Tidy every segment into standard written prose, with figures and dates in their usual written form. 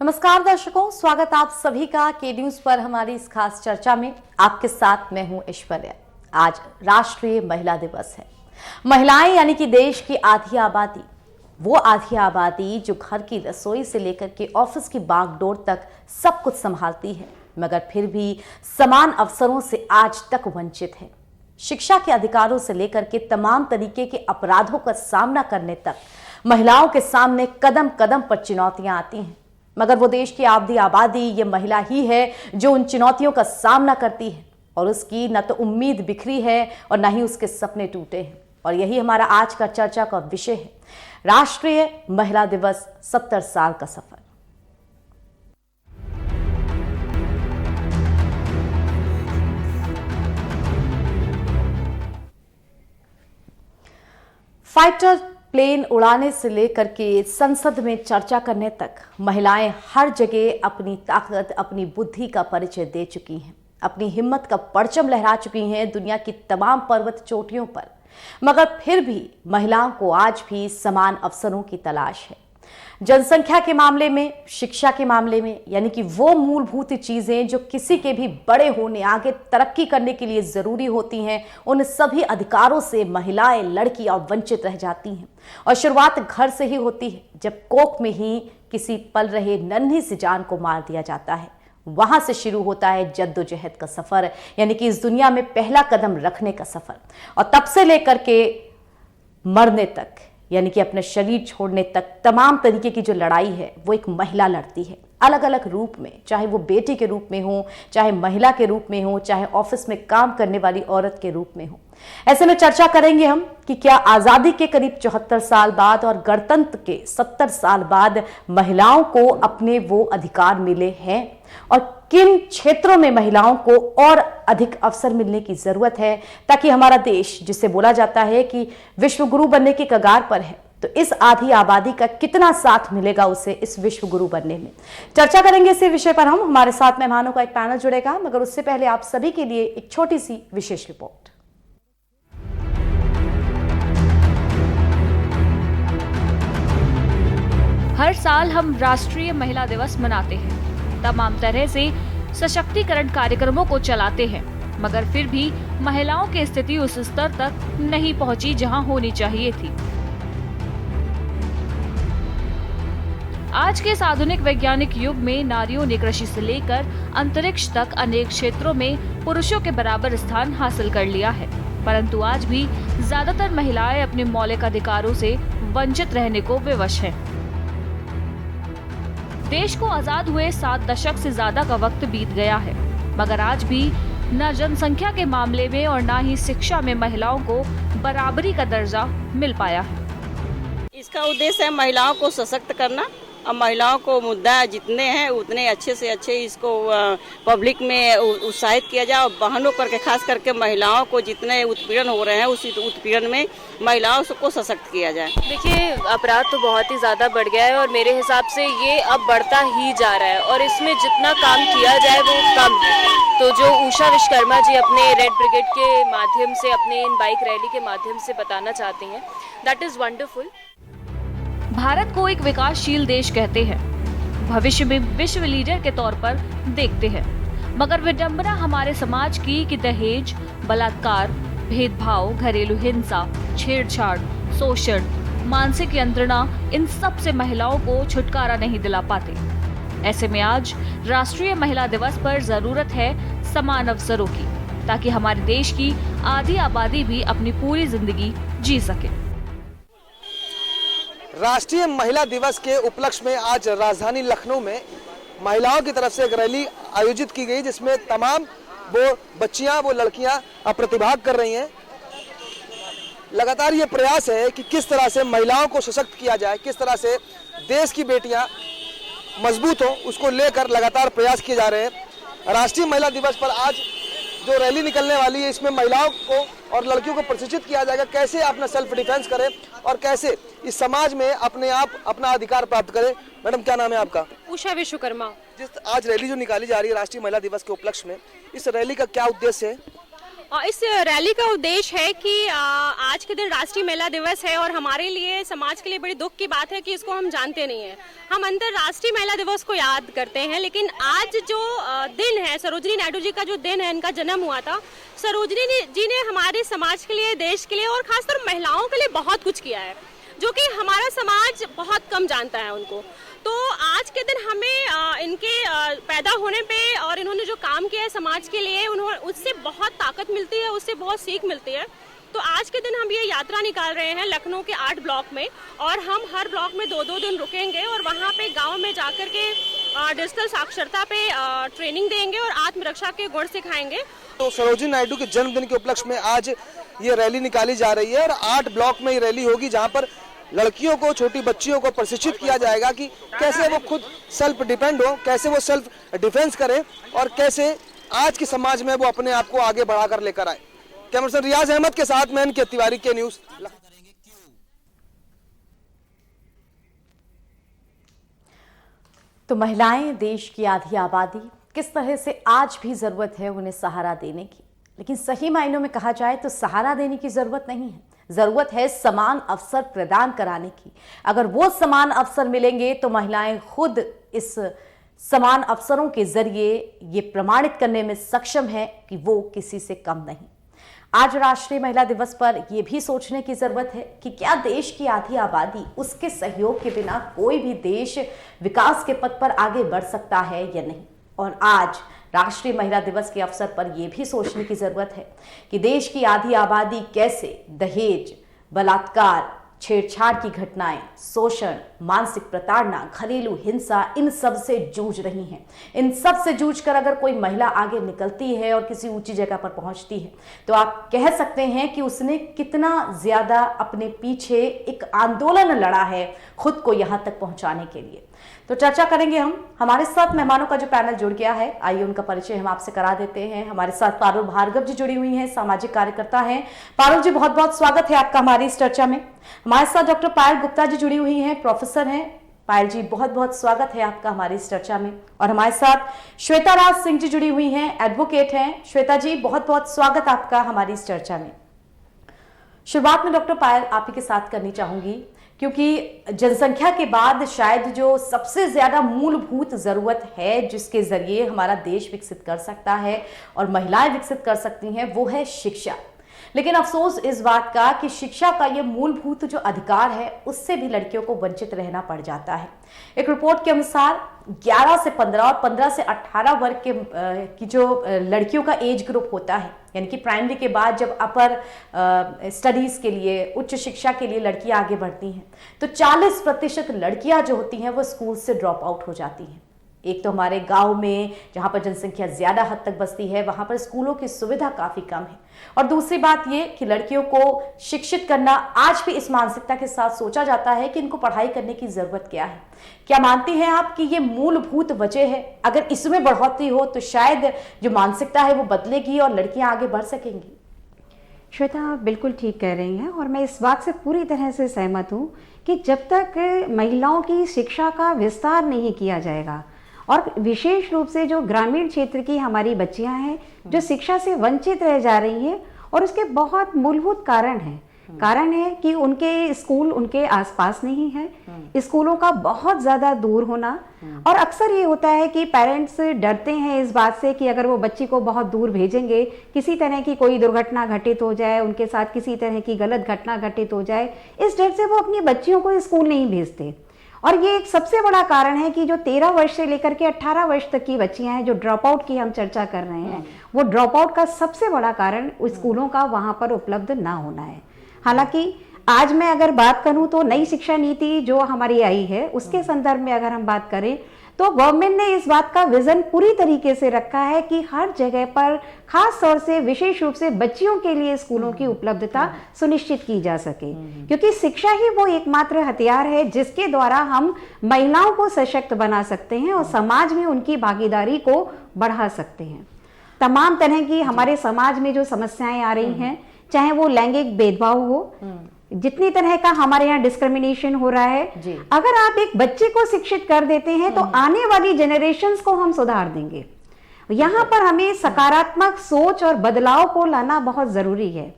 नमस्कार दर्शकों, स्वागत आप सभी का के न्यूज पर हमारी इस खास चर्चा में। आपके साथ मैं हूं ऐश्वर्या। आज राष्ट्रीय महिला दिवस है। महिलाएं यानी कि देश की आधी आबादी, वो आधी आबादी जो घर की रसोई से लेकर के ऑफिस की बागडोर तक सब कुछ संभालती है, मगर फिर भी समान अवसरों से आज तक वंचित है। शिक्षा के अधिकारों से लेकर के तमाम तरीके के अपराधों का सामना करने तक महिलाओं के सामने कदम कदम पर चुनौतियां आती हैं, मगर वो देश की आधी आबादी ये महिला ही है जो उन चुनौतियों का सामना करती है और उसकी न तो उम्मीद बिखरी है और न ही उसके सपने टूटे हैं। और यही हमारा आज का चर्चा का विषय है, राष्ट्रीय महिला दिवस 70 साल का सफर। फाइटर प्लेन उड़ाने से लेकर के संसद में चर्चा करने तक महिलाएं हर जगह अपनी ताकत, अपनी बुद्धि का परिचय दे चुकी हैं, अपनी हिम्मत का परचम लहरा चुकी हैं दुनिया की तमाम पर्वत चोटियों पर। मगर फिर भी महिलाओं को आज भी समान अवसरों की तलाश है। जनसंख्या के मामले में, शिक्षा के मामले में, यानी कि वो मूलभूत चीजें जो किसी के भी बड़े होने, आगे तरक्की करने के लिए जरूरी होती हैं, उन सभी अधिकारों से महिलाएं, लड़कियां वंचित रह जाती हैं। और शुरुआत घर से ही होती है, जब कोख में ही किसी पल रहे नन्ही सी जान को मार दिया जाता है। वहां से शुरू होता है जद्दोजहद का सफर, यानी कि इस दुनिया में पहला कदम रखने का सफर। और तब से लेकर के मरने तक, यानी कि अपने शरीर छोड़ने तक, तमाम तरीके की जो लड़ाई है वो एक महिला लड़ती है, अलग अलग रूप में, चाहे वो बेटी के रूप में हो, चाहे महिला के रूप में हो, चाहे ऑफिस में काम करने वाली औरत के रूप में हो। ऐसे में चर्चा करेंगे हम कि क्या आजादी के करीब 74 साल बाद और गणतंत्र के 70 साल बाद महिलाओं को अपने वो अधिकार मिले हैं और किन क्षेत्रों में महिलाओं को और अधिक अवसर मिलने की जरूरत है, ताकि हमारा देश, जिसे बोला जाता है कि विश्व गुरु बनने की कगार पर है, तो इस आधी आबादी का कितना साथ मिलेगा उसे इस विश्व गुरु बनने में। चर्चा करेंगे इसी विषय पर हम। हमारे साथ मेहमानों का एक पैनल जुड़ेगा, मगर उससे पहले आप सभी के लिए एक छोटी सी विशेष रिपोर्ट। हर साल हम राष्ट्रीय महिला दिवस मनाते हैं, तमाम तरह से सशक्तिकरण कार्यक्रमों को चलाते हैं, मगर फिर भी महिलाओं की स्थिति उस स्तर तक नहीं पहुंची जहां होनी चाहिए थी। आज के इस आधुनिक वैज्ञानिक युग में नारियों ने कृषि से लेकर अंतरिक्ष तक अनेक क्षेत्रों में पुरुषों के बराबर स्थान हासिल कर लिया है, परंतु आज भी ज्यादातर महिलाएं अपने मौलिक अधिकारों से वंचित रहने को विवश हैं। देश को आजाद हुए 7 दशक से ज्यादा का वक्त बीत गया है, मगर आज भी न जनसंख्या के मामले में और न ही शिक्षा में महिलाओं को बराबरी का दर्जा मिल पाया है। इसका उद्देश्य है महिलाओं को सशक्त करना और महिलाओं को मुद्दा जितने हैं उतने अच्छे से अच्छे इसको पब्लिक में उत्साहित किया जाए और बहनों करके, खास करके महिलाओं को जितने उत्पीड़न हो रहे हैं उस उत्पीड़न में महिलाओं को सशक्त किया जाए। देखिए, अपराध तो बहुत ही ज़्यादा बढ़ गया है और मेरे हिसाब से ये अब बढ़ता ही जा रहा है और इसमें जितना काम किया जाए वो कम है। तो जो उषा विश्वकर्मा जी अपने रेड ब्रिगेड के माध्यम से, अपने इन बाइक रैली के माध्यम से बताना चाहते हैं, दैट इज़ वंडरफुल। भारत को एक विकासशील देश कहते हैं, भविष्य में विश्व लीडर के तौर पर देखते हैं, मगर विडंबना हमारे समाज की कि दहेज, बलात्कार, भेदभाव, घरेलू हिंसा, छेड़छाड़, शोषण, मानसिक यंत्रणा, इन सब से महिलाओं को छुटकारा नहीं दिला पाते। ऐसे में आज राष्ट्रीय महिला दिवस पर जरूरत है समान अवसरों की, ताकि हमारे देश की आधी आबादी भी अपनी पूरी जिंदगी जी सके। राष्ट्रीय महिला दिवस के उपलक्ष्य में आज राजधानी लखनऊ में महिलाओं की तरफ से एक रैली आयोजित की गई, जिसमें तमाम वो बच्चियां, वो लड़कियां प्रतिभाग कर रही हैं। लगातार ये प्रयास है कि किस तरह से महिलाओं को सशक्त किया जाए, किस तरह से देश की बेटियां मजबूत हो, उसको लेकर लगातार प्रयास किए जा रहे हैं। राष्ट्रीय महिला दिवस पर आज जो रैली निकलने वाली है, इसमें महिलाओं को और लड़कियों को प्रशिक्षित किया जाएगा कैसे अपना सेल्फ डिफेंस करें और कैसे इस समाज में अपने आप अपना अधिकार प्राप्त करें। मैडम, क्या नाम है आपका? उषा विश्वकर्मा। जिस आज रैली जो निकाली जा रही है राष्ट्रीय महिला दिवस के उपलक्ष्य में, इस रैली का क्या उद्देश्य है? और इस रैली का उद्देश्य है कि आज के दिन राष्ट्रीय महिला दिवस है और हमारे लिए, समाज के लिए बड़ी दुख की बात है कि इसको हम जानते नहीं हैं। हम अंतर्राष्ट्रीय महिला दिवस को याद करते हैं, लेकिन आज जो दिन है, सरोजिनी नायडू जी का जो दिन है, इनका जन्म हुआ था। सरोजिनी जी ने हमारे समाज के लिए, देश के लिए और खासकर महिलाओं के लिए बहुत कुछ किया है, जो कि हमारा समाज बहुत कम जानता है उनको। तो आज के दिन हमें इनके पैदा होने पे और इन्होंने जो काम किया है समाज के लिए, उससे बहुत ताकत मिलती है, उससे बहुत सीख मिलती है। तो आज के दिन हम ये यात्रा निकाल रहे हैं लखनऊ के 8 ब्लॉक में, और हम हर ब्लॉक में 2-2 दिन रुकेंगे और वहाँ पे गांव में जाकर के डिजिटल साक्षरता पे ट्रेनिंग देंगे और आत्मरक्षा के गुण सिखाएंगे। तो सरोजिनी नायडू के जन्मदिन के उपलक्ष्य में आज ये रैली निकाली जा रही है और 8 ब्लॉक में ये रैली होगी, जहाँ पर लड़कियों को, छोटी बच्चियों को प्रशिक्षित किया जाएगा कि कैसे वो खुद सेल्फ डिपेंड हो, कैसे वो सेल्फ डिफेंस करें और कैसे आज के समाज में वो अपने आप को आगे बढ़ाकर लेकर आए। कैमरामैन रियाज अहमद के साथ मैं अनिकेत तिवारी के न्यूज़। तो महिलाएं देश की आधी आबादी, किस तरह से आज भी जरूरत है उन्हें सहारा देने की। लेकिन सही मायनों में कहा जाए तो सहारा देने की जरूरत नहीं है, जरूरत है समान अवसर प्रदान कराने की। अगर वो समान अवसर मिलेंगे तो महिलाएं खुद इस समान अवसरों के जरिए ये प्रमाणित करने में सक्षम है कि वो किसी से कम नहीं। आज राष्ट्रीय महिला दिवस पर यह भी सोचने की जरूरत है कि क्या देश की आधी आबादी, उसके सहयोग के बिना कोई भी देश विकास के पथ पर आगे बढ़ सकता है या नहीं। और आज राष्ट्रीय महिला दिवस के अवसर पर यह भी सोचने की जरूरत है कि देश की आधी आबादी कैसे दहेज, बलात्कार, छेड़छाड़ की घटनाएं, शोषण, मानसिक प्रताड़ना, घरेलू हिंसा, इन सब से जूझ रही हैं। इन सब से जूझकर अगर कोई महिला आगे निकलती है और किसी ऊंची जगह पर पहुंचती है तो आप कह सकते हैं कि उसने कितना ज्यादा अपने पीछे एक आंदोलन लड़ा है खुद को यहां तक पहुंचाने के लिए। तो चर्चा करेंगे हम। हमारे साथ मेहमानों का जो पैनल जुड़ गया है, आइए उनका परिचय हम आपसे करा देते हैं। हमारे साथ पारुल भार्गव जी जुड़ी हुई हैं, सामाजिक कार्यकर्ता हैं। पारुल जी, बहुत बहुत स्वागत है आपका हमारी इस चर्चा में। हमारे साथ डॉक्टर पायल गुप्ता जी जुड़ी हुई हैं, प्रोफेसर हैं। पायल जी, बहुत बहुत स्वागत है आपका हमारी इस चर्चा में। और हमारे साथ श्वेता राज सिंह जी जुड़ी हुई हैं, एडवोकेट हैं। श्वेता जी, बहुत बहुत स्वागत आपका हमारी इस चर्चा में। शुरुआत में डॉक्टर पायल आप ही के साथ करनी चाहूंगी, क्योंकि जनसंख्या के बाद शायद जो सबसे ज्यादा मूलभूत जरूरत है जिसके जरिए हमारा देश विकसित कर सकता है और महिलाएं विकसित कर सकती हैं, वो है शिक्षा। लेकिन अफसोस इस बात का कि शिक्षा का ये मूलभूत जो अधिकार है उससे भी लड़कियों को वंचित रहना पड़ जाता है। एक रिपोर्ट के अनुसार 11 से 15 और 15 से 18 वर्ग की जो लड़कियों का एज ग्रुप होता है, यानी कि प्राइमरी के बाद जब अपर स्टडीज के लिए, उच्च शिक्षा के लिए लड़कियां आगे बढ़ती हैं तो 40% लड़कियां जो होती हैं वो स्कूल से ड्रॉप आउट हो जाती हैं। एक तो हमारे गांव में जहां पर जनसंख्या ज्यादा हद तक बसती है वहां पर स्कूलों की सुविधा काफी कम है, और दूसरी बात ये कि लड़कियों को शिक्षित करना आज भी इस मानसिकता के साथ सोचा जाता है कि इनको पढ़ाई करने की जरूरत क्या है। क्या मानती हैं आप कि ये मूलभूत वजह है? अगर इसमें बढ़ोतरी हो तो शायद जो मानसिकता है वो बदलेगी और लड़कियां आगे बढ़ सकेंगी। श्वेता, आप बिल्कुल ठीक कह रही हैं और मैं इस बात से पूरी तरह से सहमत हूँ कि जब तक महिलाओं की शिक्षा का विस्तार नहीं किया जाएगा, और विशेष रूप से जो ग्रामीण क्षेत्र की हमारी बच्चियां हैं जो शिक्षा से वंचित रह जा रही हैं, और उसके बहुत मूलभूत कारण है कि उनके स्कूल उनके आसपास नहीं है, स्कूलों का बहुत ज़्यादा दूर होना। और अक्सर ये होता है कि पेरेंट्स डरते हैं इस बात से कि अगर वो बच्ची को बहुत दूर भेजेंगे, किसी तरह की कोई दुर्घटना घटित हो जाए, उनके साथ किसी तरह की गलत घटना घटित हो जाए, इस डर से वो अपनी बच्चियों को स्कूल नहीं भेजते। और ये एक सबसे बड़ा कारण है कि जो 13 वर्ष से लेकर के 18 वर्ष तक की बच्चियां हैं जो ड्रॉप आउट की हम चर्चा कर रहे हैं, वो ड्रॉप आउट का सबसे बड़ा कारण स्कूलों का वहां पर उपलब्ध ना होना है। हालांकि आज मैं अगर बात करूं तो नई शिक्षा नीति जो हमारी आई है उसके संदर्भ में अगर हम बात करें तो गवर्नमेंट ने इस बात का विजन पूरी तरीके से रखा है कि हर जगह पर खास तौर से विशेष रूप से बच्चियों के लिए स्कूलों की उपलब्धता सुनिश्चित की जा सके, क्योंकि शिक्षा ही वो एकमात्र हथियार है जिसके द्वारा हम महिलाओं को सशक्त बना सकते हैं और समाज में उनकी भागीदारी को बढ़ा सकते हैं। तमाम तरह की हमारे समाज में जो समस्याएं आ रही हैं, चाहे वो लैंगिक भेदभाव हो, जितनी तरह का हमारे यहाँ डिस्क्रिमिनेशन हो रहा है, अगर आप एक बच्चे को शिक्षित कर देते हैं तो आने वाली जनरेशंस को हम सुधार देंगे। यहाँ पर हमें सकारात्मक सोच और बदलाव को लाना बहुत जरूरी है।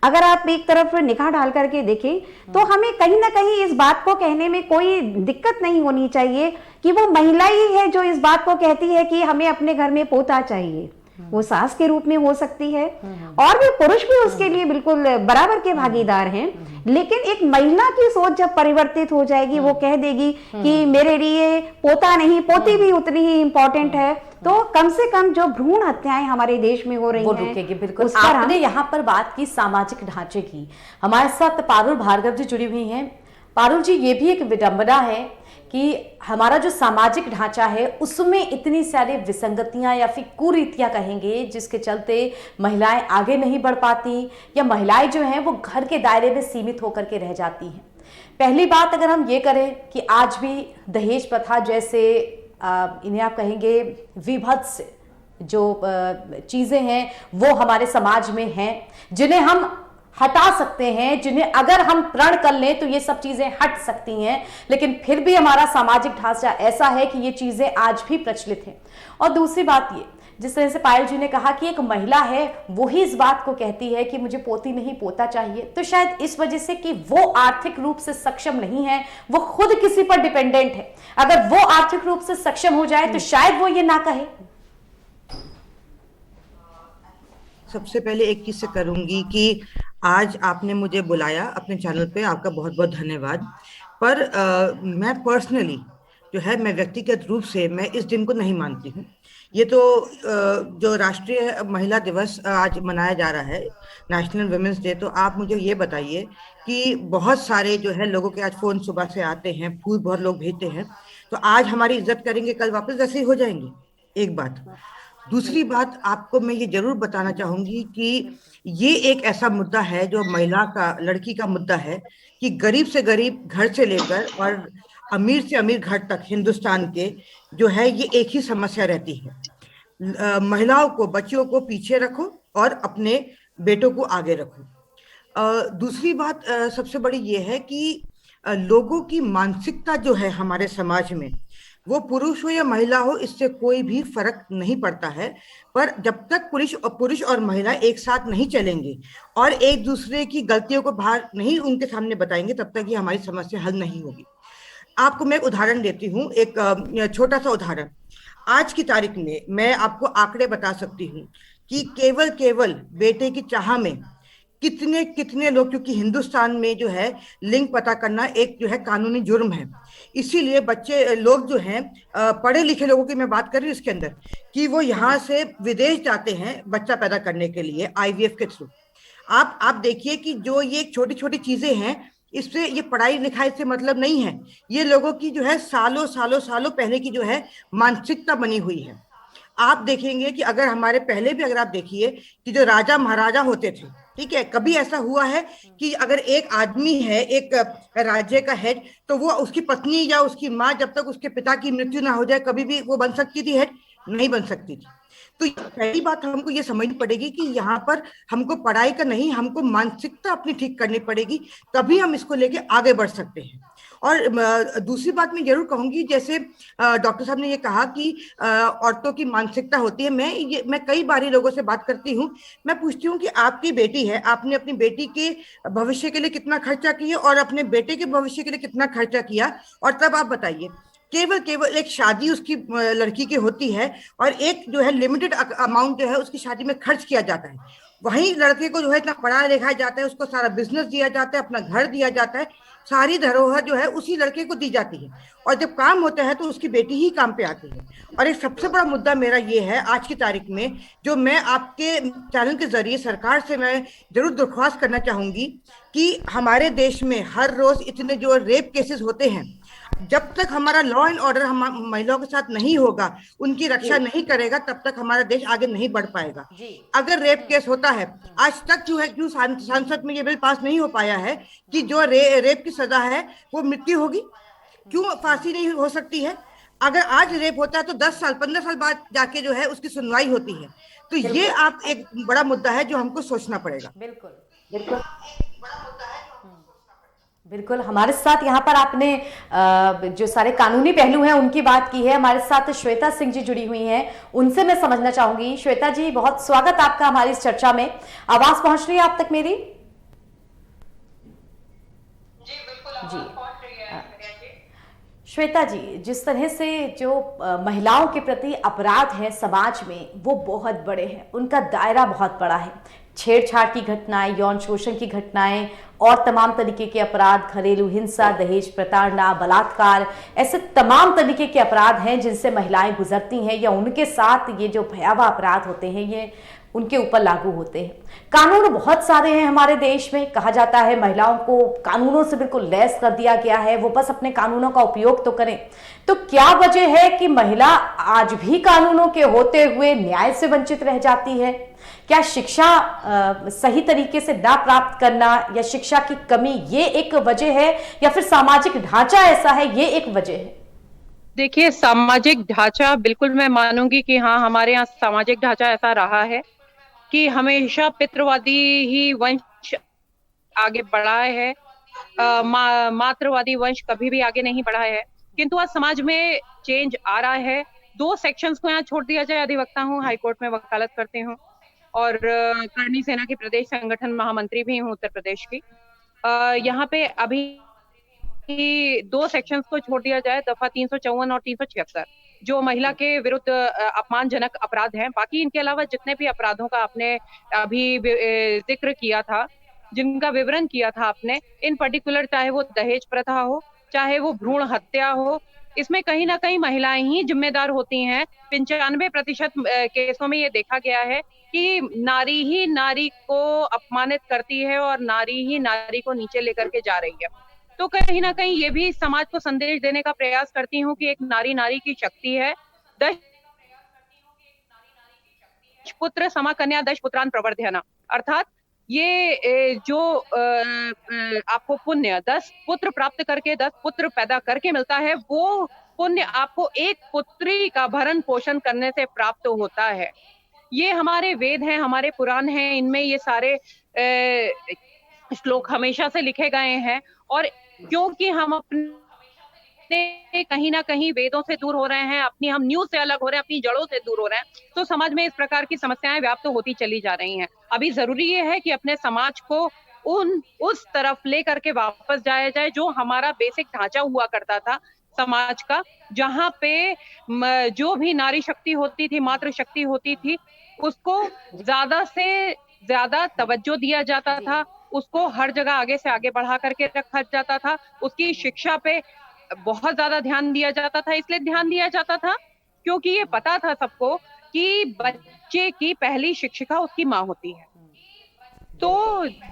अगर आप एक तरफ निगाह डाल करके देखें तो हमें कहीं ना कहीं इस बात को कहने में कोई दिक्कत नहीं होनी चाहिए कि वो महिला ही है जो इस बात को कहती है कि हमें अपने घर में पोता चाहिए। वो सास के रूप में हो सकती है और भी पुरुष भी उसके लिए बिल्कुल बराबर के भागीदार हैं। लेकिन एक महिला की सोच जब परिवर्तित हो जाएगी, वो कह देगी कि मेरे लिए पोता नहीं पोती भी उतनी ही इंपॉर्टेंट है, तो कम से कम जो भ्रूण हत्याएं हमारे देश में हो रही वो हैं रुकेगी। बिल्कुल, उस पर आपने यहाँ पर बात की सामाजिक ढांचे की। हमारे साथ पारुल भार्गव जी जुड़ी हुई हैं। पारुल जी, ये भी एक विडंबना है कि हमारा जो सामाजिक ढांचा है उसमें इतनी सारी विसंगतियां या फिर कुरीतियां कहेंगे, जिसके चलते महिलाएं आगे नहीं बढ़ पाती या महिलाएं जो हैं वो घर के दायरे में सीमित होकर के रह जाती हैं। पहली बात अगर हम ये करें कि आज भी दहेज प्रथा जैसे इन्हें आप कहेंगे विभत्स जो चीजें हैं वो हमारे समाज में हैं, जिन्हें हम हटा सकते हैं, जिन्हें अगर हम प्रण कर लें तो ये सब चीजें हट सकती हैं, लेकिन फिर भी हमारा सामाजिक ढांचा ऐसा है कि ये चीजें आज भी प्रचलित हैं। और दूसरी बात ये, जिस तरह से पायल जी ने कहा कि एक महिला है वो ही इस बात को कहती है कि मुझे पोती नहीं पोता चाहिए, तो शायद इस वजह से कि वो आर्थिक रूप से सक्षम नहीं है, वो खुद किसी पर डिपेंडेंट है। अगर वो आर्थिक रूप से सक्षम हो जाए तो शायद वो ये ना कहे। सबसे पहले एक चीज से करूंगी कि आज आपने मुझे बुलाया अपने चैनल पे, आपका बहुत बहुत धन्यवाद। पर मैं पर्सनली जो है, मैं व्यक्तिगत रूप से मैं इस दिन को नहीं मानती हूँ। ये तो जो राष्ट्रीय महिला दिवस आज मनाया जा रहा है, नेशनल वुमेन्स डे, तो आप मुझे ये बताइए कि बहुत सारे जो है लोगों के आज फोन सुबह से आते हैं, फूल बहुत लोग भेजते हैं, तो आज हमारी इज्जत करेंगे, कल वापस ऐसे ही हो जाएंगे। एक बात। दूसरी बात, आपको मैं ये जरूर बताना चाहूंगी कि ये एक ऐसा मुद्दा है जो महिला का, लड़की का मुद्दा है कि गरीब से गरीब घर से लेकर और अमीर से अमीर घर तक हिंदुस्तान के जो है ये एक ही समस्या रहती है। महिलाओं को, बच्चियों को पीछे रखो और अपने बेटों को आगे रखो। दूसरी बात सबसे बड़ी ये है कि लोगों की मानसिकता जो है हमारे समाज में, वो पुरुष हो या महिला हो, इससे कोई भी फर्क नहीं पड़ता है। पर जब तक पुरुष और महिला एक साथ नहीं चलेंगे और एक दूसरे की गलतियों को बाहर नहीं उनके सामने बताएंगे, तब तक ये हमारी समस्या हल नहीं होगी। आपको मैं एक उदाहरण देती हूँ, एक छोटा सा उदाहरण। आज की तारीख में मैं आपको आंकड़े बता सकती हूँ कि केवल बेटे की चाह में कितने लोग, क्योंकि हिंदुस्तान में जो है लिंग पता करना एक जो है कानूनी जुर्म है, इसीलिए बच्चे लोग जो हैं, पढ़े लिखे लोगों की मैं बात कर रही हूँ इसके अंदर, कि वो यहाँ से विदेश जाते हैं बच्चा पैदा करने के लिए IVF के थ्रू। आप देखिए कि जो ये छोटी छोटी चीजें हैं, इससे ये पढ़ाई लिखाई से मतलब नहीं है, ये लोगों की जो है सालों पहले की जो है मानसिकता बनी हुई है। आप देखेंगे कि अगर हमारे पहले भी अगर आप देखिए कि जो राजा महाराजा होते थे, ठीक है, कभी ऐसा हुआ है कि अगर एक आदमी है, एक राज्य का हेड, तो वो उसकी पत्नी या उसकी माँ, जब तक उसके पिता की मृत्यु ना हो जाए, कभी भी वो बन सकती थी हेड? नहीं बन सकती थी। तो पहली बात हमको ये समझनी पड़ेगी कि यहाँ पर हमको पढ़ाई का नहीं, हमको मानसिकता अपनी ठीक करनी पड़ेगी, तभी हम इसको लेके आगे बढ़ सकते हैं। और दूसरी बात मैं जरूर कहूंगी, जैसे डॉक्टर साहब ने ये कहा कि औरतों की मानसिकता होती है, मैं कई बारी लोगों से बात करती हूँ, मैं पूछती हूँ कि आपकी बेटी है, आपने अपनी बेटी के भविष्य के लिए कितना खर्चा किया और अपने बेटे के भविष्य के लिए कितना खर्चा किया, और तब आप बताइए। केवल एक शादी उसकी लड़की की होती है और एक जो है लिमिटेड अमाउंट जो है उसकी शादी में खर्च किया जाता है, वहीं लड़के को जो है इतना पढ़ाया लिखाया जाता है, उसको सारा बिजनेस दिया जाता है, अपना घर दिया जाता है, सारी धरोहर जो है उसी लड़के को दी जाती है, और जब काम होता है तो उसकी बेटी ही काम पे आती है। और एक सबसे बड़ा मुद्दा मेरा ये है आज की तारीख में, जो मैं आपके चैनल के जरिए सरकार से मैं जरूर दरख्वास्त करना चाहूंगी कि हमारे देश में हर रोज इतने जो रेप केसेस होते हैं, जब तक हमारा लॉ एंड ऑर्डर हम महिलाओं के साथ नहीं होगा, उनकी रक्षा नहीं करेगा, तब तक हमारा देश आगे नहीं बढ़ पाएगा। अगर रेप केस होता है, आज तक जो है क्यों संसद में ये बिल पास नहीं हो पाया है कि जो रेप की सजा है वो मृत्यु होगी, क्यों फांसी नहीं हो सकती है? अगर आज रेप होता है तो 10 साल 15 साल बाद जाके जो है उसकी सुनवाई होती है। तो ये आप एक बड़ा मुद्दा है जो हमको सोचना पड़ेगा। बिल्कुल। बिल्कुल, हमारे साथ यहाँ पर आपने जो सारे कानूनी पहलू हैं उनकी बात की है। हमारे साथ श्वेता सिंह जी जुड़ी हुई हैं, उनसे मैं समझना चाहूंगी। श्वेता जी, बहुत स्वागत आपका हमारी इस चर्चा में। आवाज पहुंच रही है आप तक मेरी? जी बिल्कुल, आवाज पहुंच रही है। श्वेता जी, जिस तरह से जो महिलाओं के प्रति अपराध है समाज में, वो बहुत बड़े हैं, उनका दायरा बहुत बड़ा है। छेड़छाड़ की घटनाएं, यौन शोषण की घटनाएं और तमाम तरीके के अपराध, घरेलू हिंसा, दहेज प्रताड़ना, बलात्कार, ऐसे तमाम तरीके के अपराध हैं जिनसे महिलाएं गुजरती हैं, या उनके साथ ये जो भयावह अपराध होते हैं ये उनके ऊपर लागू होते हैं। कानून बहुत सारे हैं हमारे देश में। कहा जाता है महिलाओं को कानूनों से बिल्कुल लैस कर दिया गया है, वो बस अपने कानूनों का उपयोग तो करें। तो क्या वजह है कि महिला आज भी कानूनों के होते हुए न्याय से वंचित रह जाती है? क्या शिक्षा सही तरीके से ना प्राप्त करना या शिक्षा की कमी ये एक वजह है, या फिर सामाजिक ढांचा ऐसा है ये एक वजह है? देखिए, सामाजिक ढांचा, बिल्कुल मैं मानूंगी कि हाँ, हमारे यहाँ सामाजिक ढांचा ऐसा रहा है कि हमेशा पितृवादी ही वंश आगे बढ़ा है, मातृवादी वंश कभी भी आगे नहीं बढ़ा है। किंतु आज समाज में चेंज आ रहा है। 2 सेक्शंस को यहाँ छोड़ दिया जाए। अधिवक्ता हूँ, हाईकोर्ट में वकालत करती हूँ और करणी सेना की प्रदेश संगठन महामंत्री भी हूँ उत्तर प्रदेश की। यहाँ पे अभी 2 सेक्शंस को छोड़ दिया जाए, दफा 354 और 376, जो महिला के विरुद्ध अपमानजनक अपराध हैं। बाकी इनके अलावा जितने भी अपराधों का आपने अभी जिक्र किया था, जिनका विवरण किया था आपने, इन पर्टिकुलर चाहे वो दहेज प्रथा हो, चाहे वो भ्रूण हत्या हो, इसमें कहीं ना कहीं महिलाएं ही जिम्मेदार होती हैं। 95% केसों में ये देखा गया है कि नारी ही नारी को अपमानित करती है और नारी ही नारी को नीचे लेकर के जा रही है। तो कहीं ना कहीं ये भी समाज को संदेश देने का प्रयास करती हूँ कि एक नारी नारी की शक्ति है। 10 पुत्र समा कन्या 10 पुत्रान प्रवर्धयना, अर्थात ये जो आपको पुण्य 10 पुत्र प्राप्त करके 10 पुत्र पैदा करके मिलता है, वो पुण्य आपको एक पुत्री का भरण पोषण करने से प्राप्त होता है। ये हमारे वेद हैं, हमारे पुराण हैं, इनमें ये सारे श्लोक हमेशा से लिखे गए हैं। और क्योंकि हम अपने कहीं ना कहीं वेदों से दूर हो रहे हैं, अपनी हम न्यूज से अलग हो रहे हैं, अपनी जड़ों से दूर हो रहे हैं, तो समाज में इस प्रकार की समस्याएं व्याप्त होती चली जा रही हैं। अभी जरूरी ये है कि अपने समाज को उस तरफ लेकर के वापस जाया जाए जो हमारा बेसिक ढांचा हुआ करता था समाज का, जहाँ पे जो भी नारी शक्ति होती थी, मातृ शक्ति होती थी, उसको ज्यादा से ज्यादा तवज्जो दिया जाता था, उसको हर जगह आगे से आगे बढ़ा करके रखा जाता था, उसकी शिक्षा पे बहुत ज्यादा ध्यान दिया जाता था। इसलिए ध्यान दिया जाता था क्योंकि ये पता था सबको कि बच्चे की पहली शिक्षिका उसकी माँ होती है। तो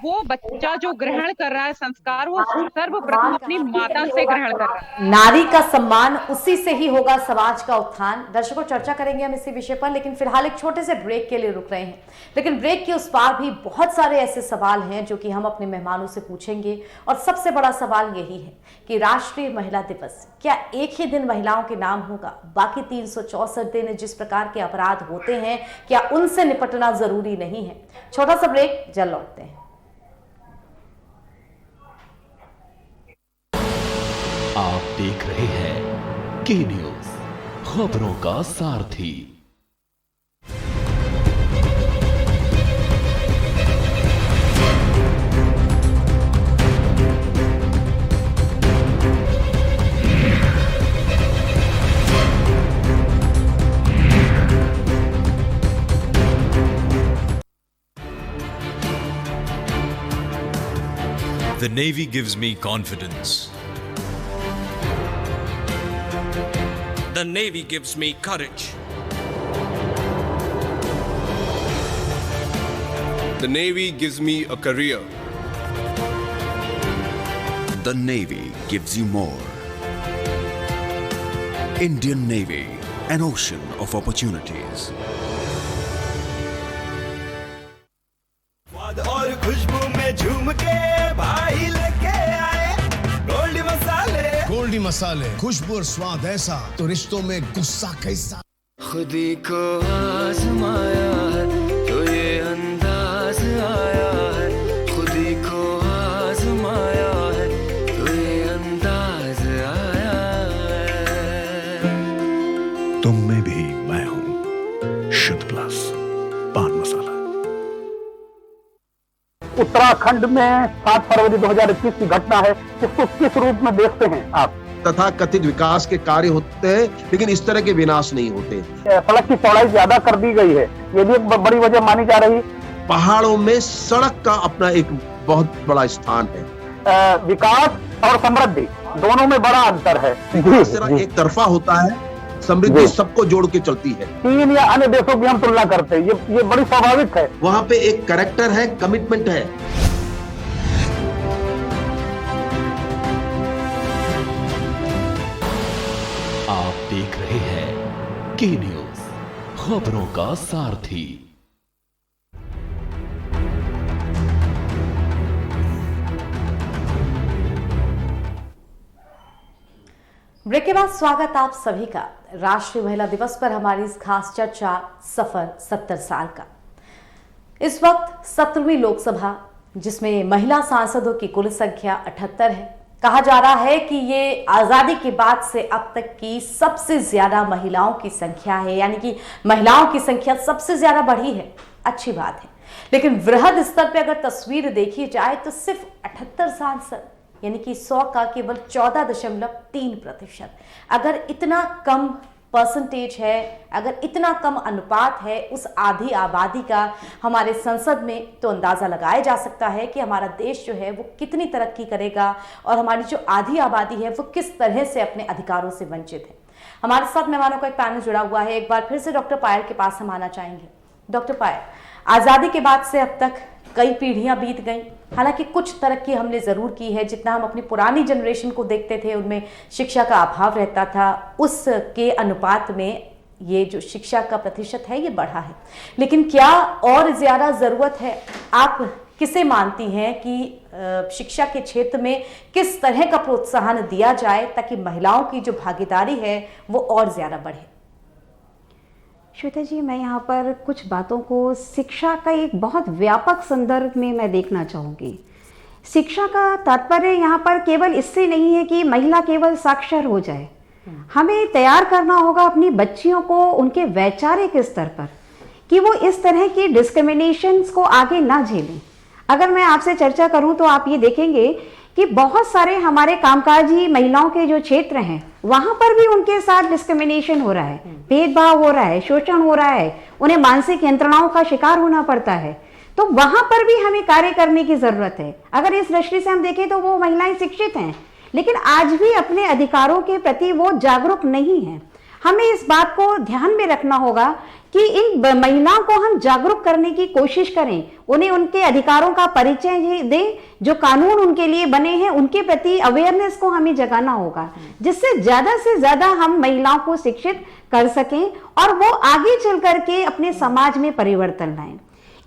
वो बच्चा जो ग्रहण कर रहा है संस्कार, वो सर्वप्रथम अपनी माता से ग्रहण कर रहा है। नारी का सम्मान, उसी से ही होगा समाज का उत्थान। दर्शकों, चर्चा करेंगे हम इसी विषय पर, लेकिन फिलहाल एक छोटे से ब्रेक के लिए रुक रहे हैं। लेकिन ब्रेक के उस पार भी बहुत सारे ऐसे सवाल हैं जो कि हम अपने मेहमानों से पूछेंगे। और सबसे बड़ा सवाल यही है कि राष्ट्रीय महिला दिवस क्या एक ही दिन महिलाओं के नाम होगा? बाकी 364 दिन जिस प्रकार के अपराध होते हैं, क्या उनसे निपटना जरूरी नहीं है? छोटा सा ब्रेक, जल्द लौटते हैं। आप देख रहे हैं के न्यूज, खबरों का सारथी। The Navy gives me confidence. The Navy gives me courage. The Navy gives me a career. The Navy gives you more. Indian Navy, an ocean of opportunities. और खुशबू में झूम के भाई लेके आए गोल्डी मसाले। गोल्डी मसाले, खुशबू और स्वाद ऐसा तो रिश्तों में गुस्सा कैसा। खुदी को आजमाया है तो ये अंदाज आया है, खुदी को आजमाया है उत्तराखंड में 7 फरवरी 2021 की घटना है, इसको किस रूप में देखते हैं आप? तथा कथित विकास के कार्य होते हैं, लेकिन इस तरह के विनाश नहीं होते। सड़क की चौड़ाई ज्यादा कर दी गई है, ये भी एक बड़ी वजह मानी जा रही। पहाड़ों में सड़क का अपना एक बहुत बड़ा स्थान है। विकास और समृद्धि दोनों में बड़ा अंतर है। एक तरफा होता है, समृद्धि सबको जोड़ के चलती है। चीन या अन्य देशों की हम तुलना करते हैं, ये बड़ी स्वाभाविक है। वहाँ पे एक कैरेक्टर है, कमिटमेंट है। आप देख रहे हैं के न्यूज, खबरों का सारथी। ब्रेक के बाद स्वागत आप सभी का राष्ट्रीय महिला दिवस पर हमारी इस खास चर्चा सफर 70 साल का। इस वक्त 17वीं लोकसभा, जिसमें महिला सांसदों की कुल संख्या 78 है। कहा जा रहा है कि ये आजादी के बाद से अब तक की सबसे ज्यादा महिलाओं की संख्या है, यानी कि महिलाओं की संख्या सबसे ज्यादा बढ़ी है। अच्छी बात है, लेकिन वृहद स्तर पे अगर तस्वीर देखी जाए तो सिर्फ 78 सांसद, यानी कि 100 का केवल 14.3%। अगर इतना कम परसेंटेज है, अगर इतना कम अनुपात है उस आधी आबादी का हमारे संसद में, तो अंदाज़ा लगाया जा सकता है कि हमारा देश जो है वो कितनी तरक्की करेगा और हमारी जो आधी आबादी है वो किस तरह से अपने अधिकारों से वंचित है। हमारे साथ मेहमानों का एक पैनल जुड़ा हुआ है। एक बार फिर से डॉक्टर पायल के पास हम आना चाहेंगे। डॉक्टर पायल, आज़ादी के बाद से अब तक कई पीढ़ियां बीत गई, हालांकि कुछ तरक्की हमने ज़रूर की है। जितना हम अपनी पुरानी जनरेशन को देखते थे उनमें शिक्षा का अभाव रहता था, उसके अनुपात में ये जो शिक्षा का प्रतिशत है ये बढ़ा है। लेकिन क्या और ज़्यादा ज़रूरत है? आप किसे मानती हैं कि शिक्षा के क्षेत्र में किस तरह का प्रोत्साहन दिया जाए ताकि महिलाओं की जो भागीदारी है वो और ज़्यादा बढ़े? श्वेता जी, मैं यहाँ पर कुछ बातों को शिक्षा का एक बहुत व्यापक संदर्भ में मैं देखना चाहूँगी। शिक्षा का तात्पर्य यहाँ पर केवल इससे नहीं है कि महिला केवल साक्षर हो जाए। हमें तैयार करना होगा अपनी बच्चियों को उनके वैचारिक स्तर पर, कि वो इस तरह की डिस्क्रिमिनेशंस को आगे ना झेलें। अगर मैं आपसे चर्चा करूँ तो आप ये देखेंगे कि बहुत सारे हमारे कामकाजी महिलाओं के जो क्षेत्र हैं वहाँ पर भी उनके साथ डिस्क्रिमिनेशन हो रहा है, भेदभाव हो रहा है, शोषण हो रहा है, उन्हें मानसिक यंत्रणाओं का शिकार होना पड़ता है। तो वहाँ पर भी हमें कार्य करने की ज़रूरत है। अगर इस दृष्टि से हम देखें तो वो महिलाएं शिक्षित हैं, लेकिन आज भी अपने अधिकारों के प्रति वो जागरूक नहीं हैं। हमें इस बात को ध्यान में रखना होगा कि इन महिलाओं को हम जागरूक करने की कोशिश करें, उन्हें उनके अधिकारों का परिचय दें, जो कानून उनके लिए बने हैं उनके प्रति अवेयरनेस को हमें जगाना होगा, जिससे ज़्यादा से ज़्यादा हम महिलाओं को शिक्षित कर सकें और वो आगे चल करके अपने समाज में परिवर्तन लाएं।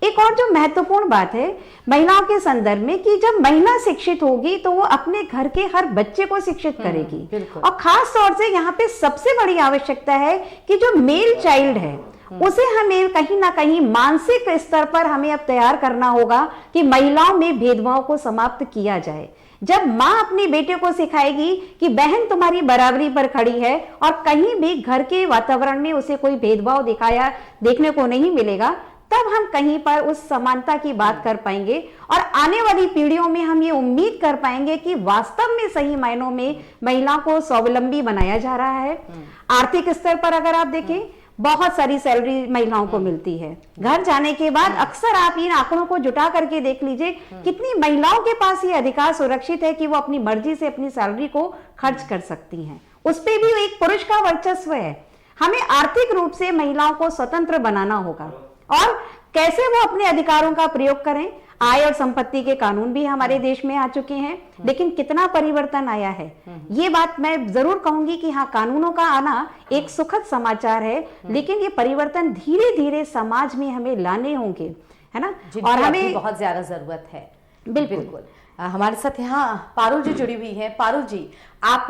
एक और जो महत्वपूर्ण बात है महिलाओं के संदर्भ में, कि जब महिला शिक्षित होगी तो वो अपने घर के हर बच्चे को शिक्षित करेगी। और खास तौर से यहाँ पे सबसे बड़ी आवश्यकता है कि जो मेल चाइल्ड है उसे हमें कहीं ना कहीं मानसिक स्तर पर हमें अब तैयार करना होगा कि महिलाओं में भेदभाव को समाप्त किया जाए। जब माँ अपने बेटे को सिखाएगी कि बहन तुम्हारी बराबरी पर खड़ी है और कहीं भी घर के वातावरण में उसे कोई भेदभाव दिखाया देखने को नहीं मिलेगा, तब हम कहीं पर उस समानता की बात कर पाएंगे और आने वाली पीढ़ियों में हम ये उम्मीद कर पाएंगे कि वास्तव में सही मायनों में महिला को स्वावलंबी बनाया जा रहा है। आर्थिक स्तर पर अगर आप देखें, बहुत सारी सैलरी महिलाओं को मिलती है। घर जाने के बाद अक्सर आप इन आंकड़ों को जुटा करके देख लीजिए कितनी महिलाओं के पास ये अधिकार सुरक्षित है कि वो अपनी मर्जी से अपनी सैलरी को खर्च कर सकती हैं। उस पर भी एक पुरुष का वर्चस्व है। हमें आर्थिक रूप से महिलाओं को स्वतंत्र बनाना होगा और कैसे वो अपने अधिकारों का प्रयोग करें। आय और संपत्ति के कानून भी हमारे देश में आ चुके हैं, लेकिन कितना परिवर्तन आया है ये बात मैं जरूर कहूंगी कि हाँ, कानूनों का आना एक सुखद समाचार है, लेकिन ये परिवर्तन धीरे धीरे समाज में हमें लाने होंगे, है ना। और हमें बहुत ज्यादा जरूरत है। बिल्कुल। हमारे साथ यहाँ पारुल जी जुड़ी हुई हैं। पारुल जी, आप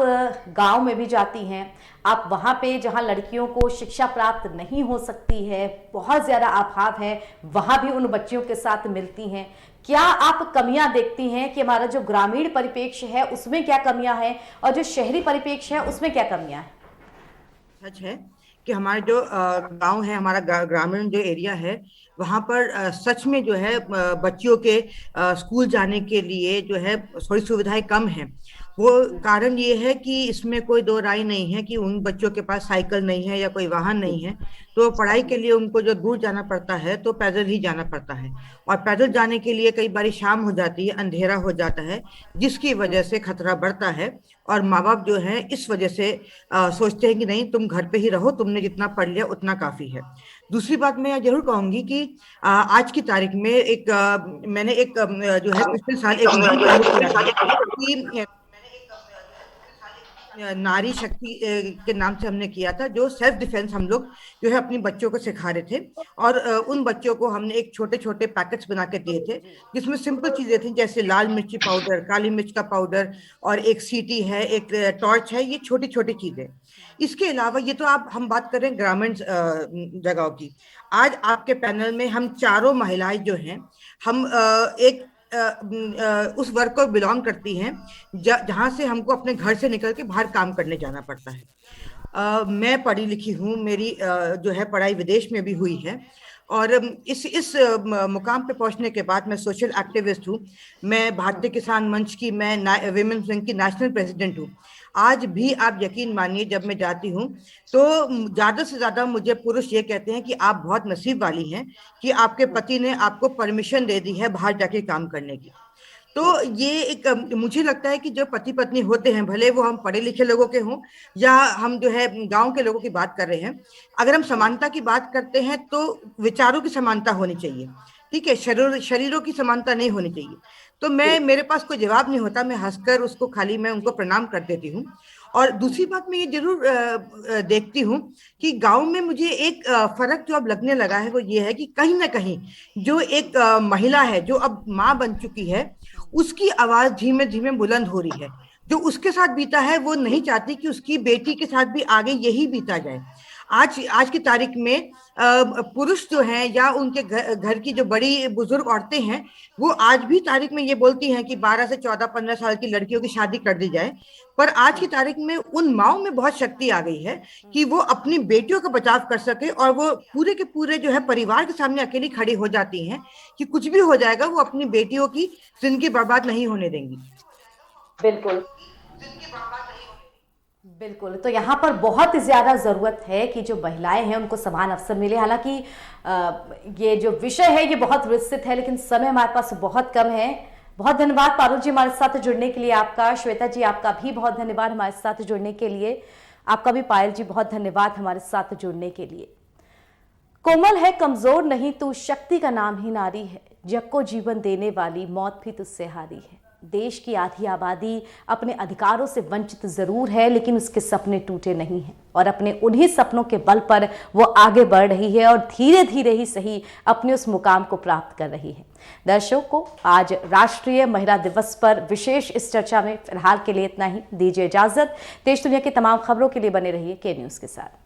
गांव में भी जाती हैं, आप वहाँ पे जहाँ लड़कियों को शिक्षा प्राप्त नहीं हो सकती है, बहुत ज़्यादा अभाव है, वहाँ भी उन बच्चियों के साथ मिलती हैं। क्या आप कमियां देखती हैं कि हमारा जो ग्रामीण परिप्रेक्ष्य है उसमें क्या कमियां हैं और जो शहरी परिप्रेक्ष्य है उसमें क्या कमियां हैं? सच है कि हमारे जो गांव है, हमारा ग्रामीण जो एरिया है, वहाँ पर सच में जो है बच्चियों के स्कूल जाने के लिए जो है थोड़ी सुविधाएं कम हैं। वो कारण ये है कि इसमें कोई दो राय नहीं है कि उन बच्चों के पास साइकिल नहीं है या कोई वाहन नहीं है, तो पढ़ाई के लिए उनको जो दूर जाना पड़ता है तो पैदल ही जाना पड़ता है। और पैदल जाने के लिए कई बार शाम हो जाती है, अंधेरा हो जाता है, जिसकी वजह से खतरा बढ़ता है। और माँ बाप जो है इस वजह से सोचते हैं कि नहीं, तुम घर पे ही रहो, तुमने जितना पढ़ लिया उतना काफी है। दूसरी बात मैं जरूर कहूंगी कि आज की तारीख में मैंने जो है पिछले साल एक नारी शक्ति के नाम से हमने किया था, जो सेल्फ डिफेंस हम लोग जो है अपनी बच्चों को सिखा रहे थे। और उन बच्चों को हमने एक छोटे छोटे पैकेट्स बना के दिए थे, जिसमें सिंपल चीजें थी, जैसे लाल मिर्ची पाउडर, काली मिर्च का पाउडर, और एक सीटी है, एक टॉर्च है, ये छोटी छोटी चीजें। इसके अलावा ये तो हम बात कर रहे हैं ग्रामीण जगहों की। आज आपके पैनल में हम चारों महिलाएं जो हैं, हम उस वर्ग को बिलोंग करती हैं जहां से हमको अपने घर से निकल के बाहर काम करने जाना पड़ता है। मैं पढ़ी लिखी हूँ, मेरी जो है पढ़ाई विदेश में भी हुई है, और इस मुकाम पे पहुंचने के बाद मैं सोशल एक्टिविस्ट हूँ। मैं भारतीय किसान मंच की, मैं विमेंस विंग की नेशनल प्रेसिडेंट हूँ। आज भी आप यकीन मानिए, जब मैं जाती हूँ तो ज्यादा से ज्यादा मुझे पुरुष ये कहते हैं कि आप बहुत नसीब वाली हैं कि आपके पति ने आपको परमिशन दे दी है बाहर जाके काम करने की। तो ये मुझे लगता है कि जो पति पत्नी होते हैं, भले वो हम पढ़े लिखे लोगों के हों या हम जो है गांव के लोगों की बात कर रहे हैं, अगर हम समानता की बात करते हैं तो विचारों की समानता होनी चाहिए, ठीक है, शरीरों की समानता नहीं होनी चाहिए। तो मेरे पास कोई जवाब नहीं होता, मैं हंसकर उसको खाली मैं उनको प्रणाम कर देती हूँ। और दूसरी बात मैं ये जरूर देखती हूँ कि गांव में मुझे एक फर्क जो अब लगने लगा है, वो ये है कि कहीं ना कहीं जो एक महिला है जो अब माँ बन चुकी है, उसकी आवाज धीमे धीमे बुलंद हो रही है। जो उसके साथ बीता है, वो नहीं चाहती कि उसकी बेटी के साथ भी आगे यही बीता जाए। आज की तारीख में पुरुष जो हैं या उनके घर की जो बड़ी बुजुर्ग औरतें हैं, वो आज भी तारीख में ये बोलती हैं कि 12 से 14-15 साल की लड़कियों की शादी कर दी जाए। पर आज की तारीख में उन माओं में बहुत शक्ति आ गई है कि वो अपनी बेटियों का बचाव कर सके, और वो पूरे के पूरे जो है परिवार के सामने अकेली खड़ी हो जाती हैं कि कुछ भी हो जाएगा, वो अपनी बेटियों की जिंदगी बर्बाद नहीं होने देंगी। बिल्कुल। तो यहाँ पर बहुत ही ज़्यादा ज़रूरत है कि जो महिलाएं हैं उनको समान अवसर मिले। हालांकि ये जो विषय है ये बहुत विस्तृत है, लेकिन समय हमारे पास बहुत कम है। बहुत धन्यवाद पारुल जी हमारे साथ जुड़ने के लिए आपका। श्वेता जी आपका भी बहुत धन्यवाद हमारे साथ जुड़ने के लिए। आपका भी पायल जी बहुत धन्यवाद हमारे साथ जुड़ने के लिए। कोमल है कमजोर नहीं तू, शक्ति का नाम ही नारी है, जग को जीवन देने वाली मौत भी तुझसे हारी है। देश की आधी आबादी अपने अधिकारों से वंचित जरूर है, लेकिन उसके सपने टूटे नहीं हैं और अपने उन्हीं सपनों के बल पर वो आगे बढ़ रही है और धीरे धीरे ही सही अपने उस मुकाम को प्राप्त कर रही है। दर्शकों, आज राष्ट्रीय महिला दिवस पर विशेष इस चर्चा में फिलहाल के लिए इतना ही। दीजिए इजाजत। देश दुनिया की तमाम खबरों के लिए बने रहिए के न्यूज़ के साथ।